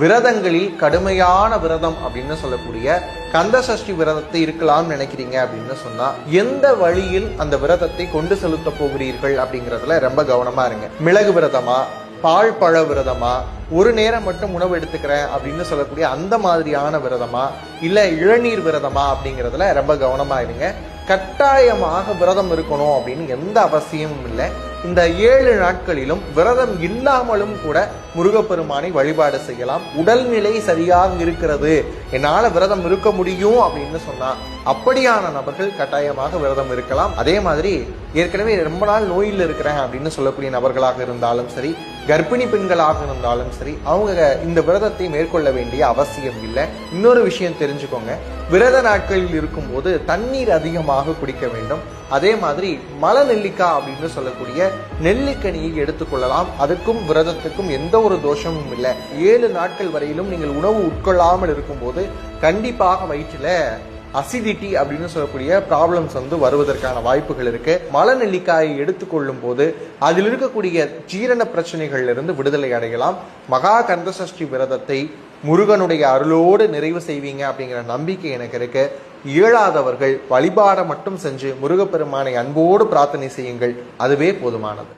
விரதங்களில் கடுமையான விரதம் அப்படின்னு சொல்லக்கூடிய கந்த சஷ்டி விரதத்தை இருக்கலாம்னு நினைக்கிறீங்க அப்படின்னு சொன்னா எந்த வழியில் அந்த விரதத்தை கொண்டு செலுத்த போகிறீர்கள் அப்படிங்கிறதுல ரொம்ப கவனமா இருங்க. மிளகு விரதமா, பால் பழ விரதமா, ஒரு நேரம் மட்டும் உணவு எடுத்துக்கிறேன் அப்படின்னு சொல்லக்கூடிய அந்த மாதிரியான விரதமா, இல்ல இளநீர் விரதமா அப்படிங்கிறதுல ரொம்ப கவனமா இருங்க. கட்டாயமாக விரதம் இருக்கணும் அப்படின்னு எந்த அவசியமும் இல்லை. இந்த 7 நாட்களிலும் விரதம் இல்லாமலும் கூட முருகப்பெருமானை வழிபாடு செய்யலாம். உடல்நிலை சரியாக இருக்கிறது, என்னால விரதம் இருக்க முடியும் அப்படின்னு சொன்னா அப்படியான நபர்கள் கட்டாயமாக விரதம் இருக்கலாம். அதே மாதிரி ஏற்கனவே ரொம்ப நாள் நோயில் இருக்கிறேன் அப்படின்னு சொல்லக்கூடிய நபர்களாக இருந்தாலும் சரி, கர்ப்பிணி பெண்களாக இருந்தாலும் சரி, அவங்க இந்த விரதத்தை மேற்கொள்ள வேண்டிய அவசியம் இல்லை. இன்னொரு விஷயம் தெரிஞ்சுக்கோங்க, விரத நாட்களில் இருக்கும்போது தண்ணீர் அதிகமாக குடிக்க வேண்டும். அதே மாதிரி மலை நெல்லிக்காய் அப்படின்னு சொல்லக்கூடிய நெல்லிக்கனியை எடுத்துக்கொள்ளலாம். அதுக்கும் விரதத்துக்கும் எந்த ஒரு தோஷமும் இல்லை. 7 நாட்கள் வரையிலும் நீங்கள் உணவு உட்கொள்ளாமல் இருக்கும்போது கண்டிப்பாக வயிற்றுல அசிடிட்டி அப்படின்னு சொல்லக்கூடிய ப்ராப்ளம்ஸ் வருவதற்கான வாய்ப்புகள் இருக்கு. மலை நெல்லிக்காயை எடுத்துக்கொள்ளும் போது அதில் இருக்கக்கூடிய ஜீரண பிரச்சனைகள்ல இருந்து விடுதலை அடையலாம். மகா கந்த சஷ்டி விரதத்தை முருகனுடைய அருளோடு நிறைவு செய்வீங்க அப்படிங்கிற நம்பிக்கை எனக்கு இருக்கு. இயலாதவர்கள் வழிபாட மட்டும் செஞ்சு முருகப்பெருமானை அன்போடு பிரார்த்தனை செய்யுங்கள், அதுவே போதுமானது.